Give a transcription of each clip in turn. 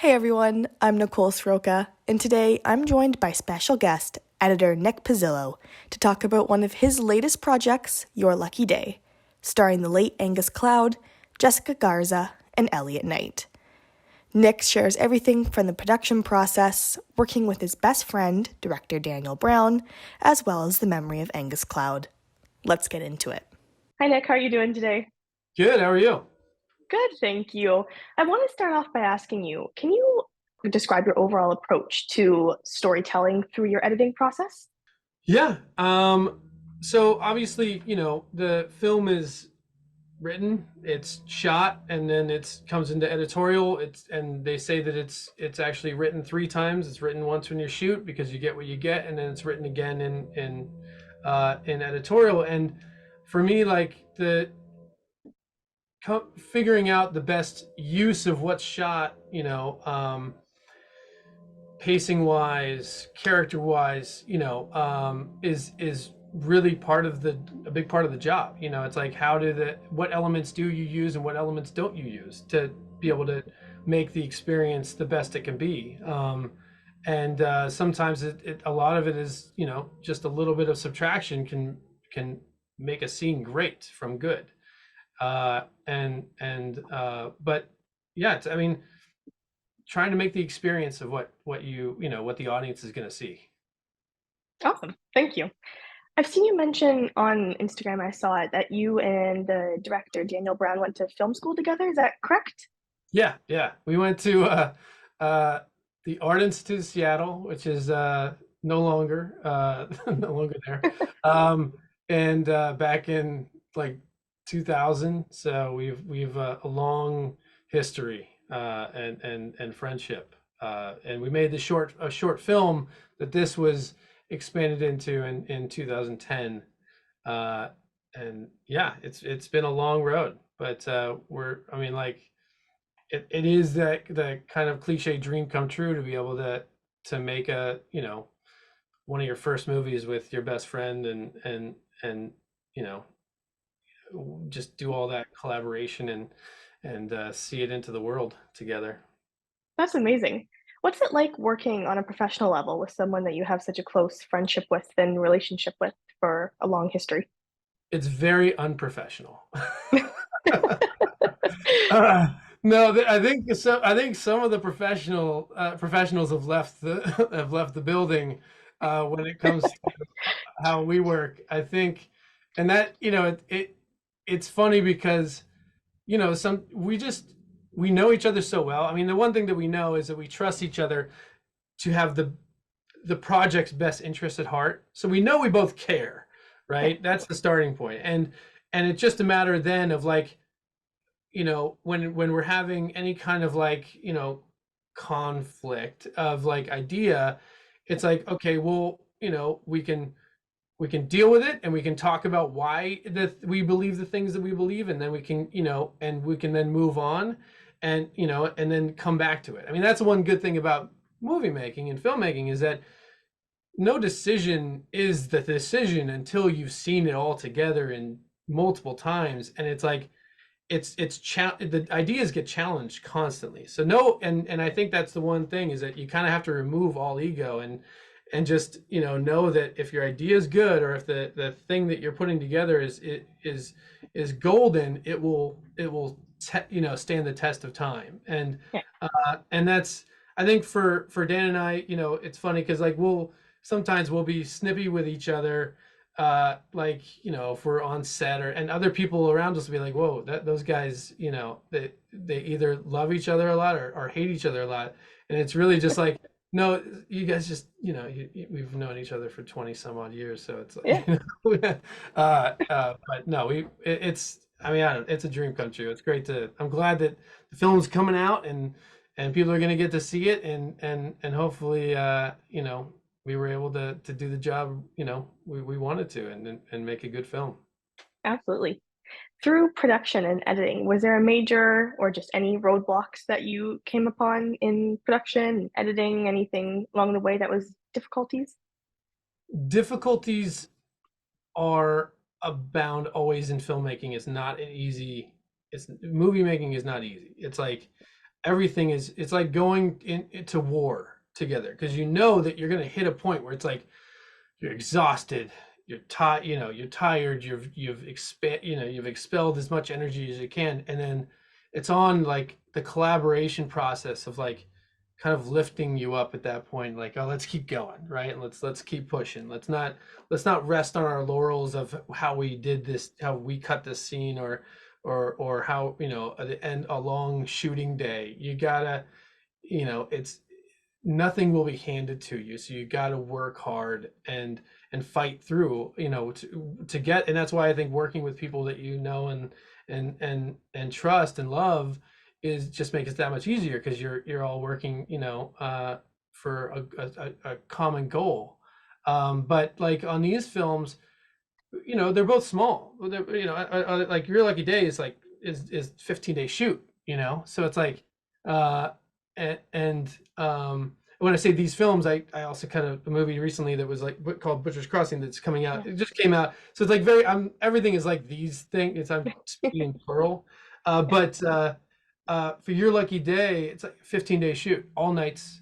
Hey everyone, I'm Nicole Sroka, and today I'm joined by special guest, editor Nick Pezzillo, to talk about one of his latest projects, Your Lucky Day, starring the late Angus Cloud, Jessica Garza, and Elliot Knight. Nick shares everything from the production process, working with his best friend, director Daniel Brown, as well as the memory of Angus Cloud. Let's get into it. Hi, Nick. How are you doing today? Good. How are you? Good, thank you. I want to start off by asking you, can you describe your overall approach to storytelling through your editing process? Yeah. So obviously, the film is written, it's shot, and then it comes into editorial. And they say that it's actually written three times. It's written once when you shoot because you get what you get, and then it's written again in editorial. And for me, like the figuring out the best use of what's shot, pacing wise, character wise, is really part of a big part of the job. It's like what elements do you use and what elements don't you use to be able to make the experience the best it can be. And sometimes a lot of it is, just a little bit of subtraction can make a scene great from good. But yeah, I mean, trying to make the experience of what the audience is going to see. Awesome. Thank you. I've seen you mention on Instagram, I saw it, that you and the director Daniel Brown went to film school together. Is that correct? Yeah, we went to the Art Institute of Seattle, which is no longer no longer there, and back in like 2000. So we've a long history and friendship, and we made a short film that this was expanded into in 2010. uh and yeah, it's been a long road, but I mean, like, it is that the kind of cliche dream come true to be able to make one of your first movies with your best friend, and you know just do all that collaboration and see it into the world together. That's amazing. What's it like working on a professional level with someone that you have such a close friendship with and relationship with for a long history? It's very unprofessional. Uh, no, I think some of the professionals have left the have left the building when it comes to how we work. I think, and that it's funny because some we know each other so well. I mean, the one thing that we know is that we trust each other to have the project's best interest at heart. So we know we both care, Yeah. right? That's the starting point, and it's just a matter then of, like, when we're having any kind of, like, conflict of, like, idea, it's like, okay, well, we can deal with it, and we can talk about why that we believe the things that we believe, and then we can then move on, and then come back to it. I mean, that's one good thing about movie making and filmmaking, is that no decision is the decision until you've seen it all together in multiple times, and it's like the ideas get challenged constantly. So no, and I think that's the one thing, is that you kind of have to remove all ego, and just know that if your idea is good, or if the thing that you're putting together is golden, it will stand the test of time. Yeah. And that's, I think, for Dan and I, it's funny because, like, sometimes we'll be snippy with each other, like, if we're on set, and other people around us will be like, whoa, those guys, they either love each other a lot, or hate each other a lot. And it's really just like, no, you guys just, we've known each other for 20 some odd years, so it's Yeah. like, but no, it's, I mean, I don't, it's a dream come true. It's great I'm glad that the film's coming out, and people are going to get to see it, and hopefully, we were able to do the job, we wanted to, and make a good film. Absolutely. Through production and editing, was there a major or just any roadblocks that you came upon in production, editing, anything along the way that was difficulties? Difficulties are abound always in filmmaking. It's not an easy, it's movie making is not easy. It's like, everything is, it's like going into war together, because you know that you're going to hit a point where it's like you're exhausted, you're tired, you're tired, you've expelled as much energy as you can, and then it's on like the collaboration process of like kind of lifting you up at that point, like, oh, let's keep going, right? And let's keep pushing. Let's not rest on our laurels of how we did this, how we cut this scene, or how, at the end, a long shooting day. You gotta, it's, nothing will be handed to you, so you got to work hard and fight through, to get. And that's why I think working with people that and trust and love is just makes it that much easier, because you're all working, for a common goal. But like on these films, they're both small. They're, like Your Lucky Day is like is 15-day shoot, so it's like, and when I say these films, I also kind of, a movie recently that was like called Butcher's Crossing, that's coming out. Yeah. It just came out, so it's like everything is like these things. I'm speaking in plural, but for Your Lucky Day, it's like a 15-day shoot, all nights.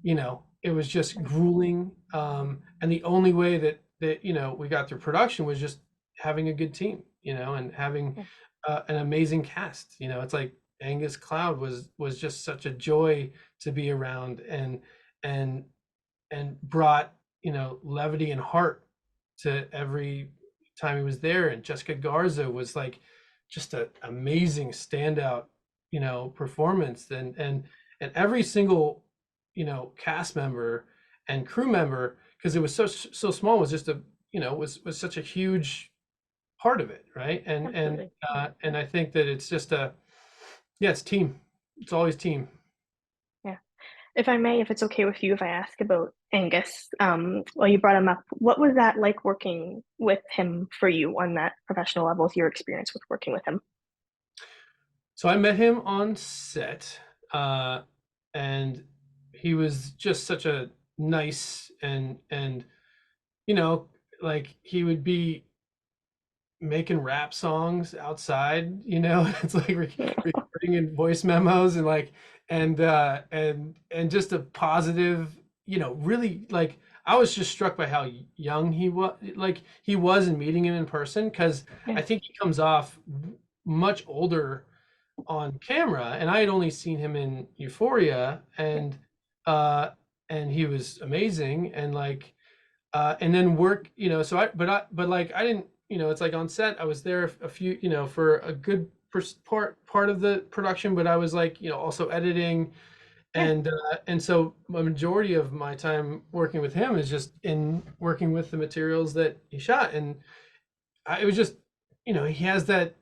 It was just grueling, and the only way that we got through production was just having a good team, and having an amazing cast. It's like Angus Cloud was just such a joy to be around, and brought, levity and heart to every time he was there. And Jessica Garza was like just an amazing standout, performance. And every single, cast member and crew member, because it was so small, was just a, was such a huge part of it, right? Absolutely. And I think that it's just yeah, it's team. It's always team. Yeah. If I may, if it's okay with you, if I ask about Angus, well, you brought him up. What was that like working with him for you on that professional level, with your experience with working with him? So I met him on set, and he was just such a nice, and you know, like he would be making rap songs outside, it's like recording in voice memos, and like, and just a positive, really, like, I was just struck by how young he was in meeting him in person, because Yeah. I think he comes off much older on camera, and I had only seen him in Euphoria, uh and he was amazing. And like, and then work, so but like I didn't, it's like on set I was there a few, for a good part of the production, but I was like, also editing, Yeah. and so a majority of my time working with him is just in working with the materials that he shot. And it was just, he has that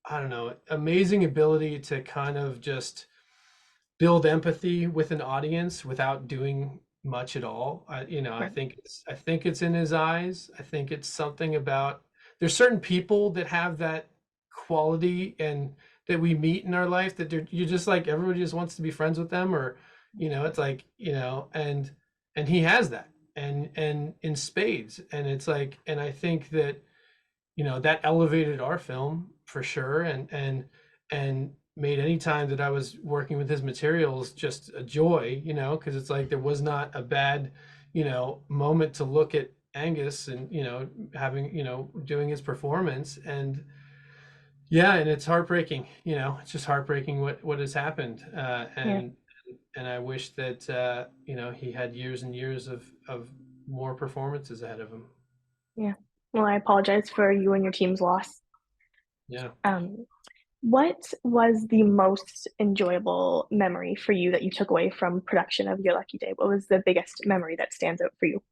I don't know, amazing ability to kind of just build empathy with an audience without doing much at all. I Right. think it's in his eyes. I think it's something about, there's certain people that have that quality, and that we meet in our life, that you're just like, everybody just wants to be friends with them, or it's like, and he has that, and in spades. And it's like, and I think that, that elevated our film for sure, and made any time that I was working with his materials just a joy, because it's like there was not a bad, moment to look at Angus, and having, doing his performance. And yeah, and it's heartbreaking, it's just heartbreaking what has happened. Yeah. And I wish that, he had years and years of more performances ahead of him. Yeah. Well, I apologize for you and your team's loss. Yeah. Um, what was the most enjoyable memory for you that you took away from production of Your Lucky Day? What was the biggest memory that stands out for you?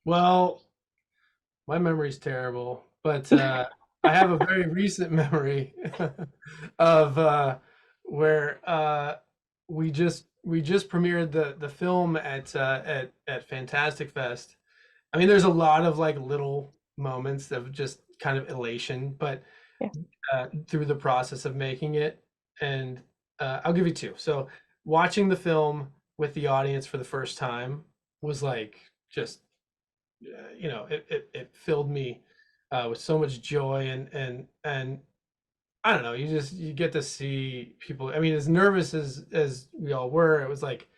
Well, my memory's terrible, but I have a very recent memory of, where, we just premiered the film at Fantastic Fest. I mean, there's a lot of like little moments of just kind of elation, but Yeah. through the process of making it, and I'll give you two. So watching the film with the audience for the first time was like just, it filled me with so much joy, and I don't know, you get to see people. I mean, as nervous as we all were, it was like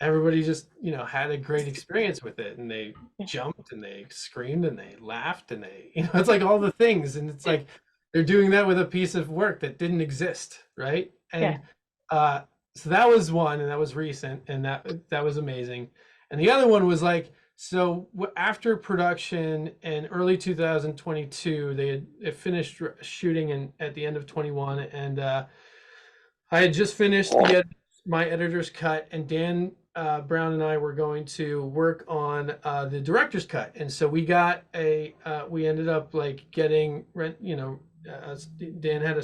everybody just, had a great experience with it, and they Yeah. jumped and they screamed and they laughed and they, it's like all the things, and it's like they're doing that with a piece of work that didn't exist, right? Yeah. And so that was one, and that was recent, and that was amazing. And the other one was like, so after production in early 2022, they had finished shooting at the end of 21, and I had just finished my editor's cut, and Dan Brown and I were going to work on the director's cut, and so we ended up like getting rent. Dan had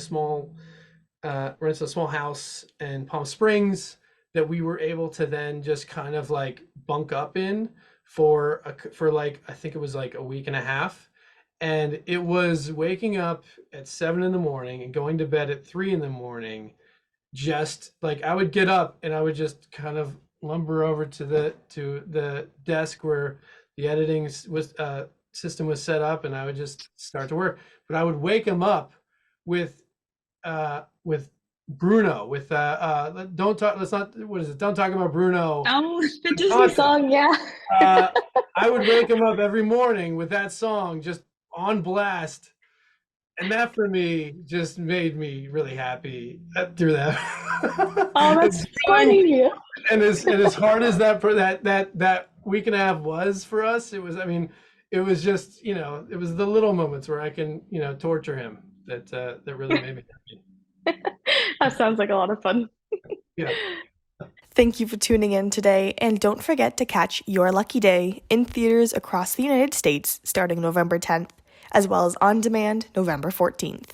rents a small house in Palm Springs that we were able to then just kind of like bunk up in for like, I think it was like a week and a half. And it was waking up at 7 in the morning and going to bed at 3 in the morning. Just like, I would get up and I would just kind of lumber over to the desk where the editing system was set up, and I would just start to work. But I would wake him up with Bruno, with don't talk. Let's not. What is it? Don't talk about Bruno. Oh, the Disney song, yeah. I would wake him up every morning with that song just on blast, and that for me just made me really happy through that. Oh, that's funny. And as hard as that week and a half was for us, it was. I mean, it was just, it was the little moments where I can, torture him that really made me happy. That sounds like a lot of fun. Yeah. Thank you for tuning in today, and don't forget to catch Your Lucky Day in theaters across the United States starting November 10th, as well as on demand November 14th.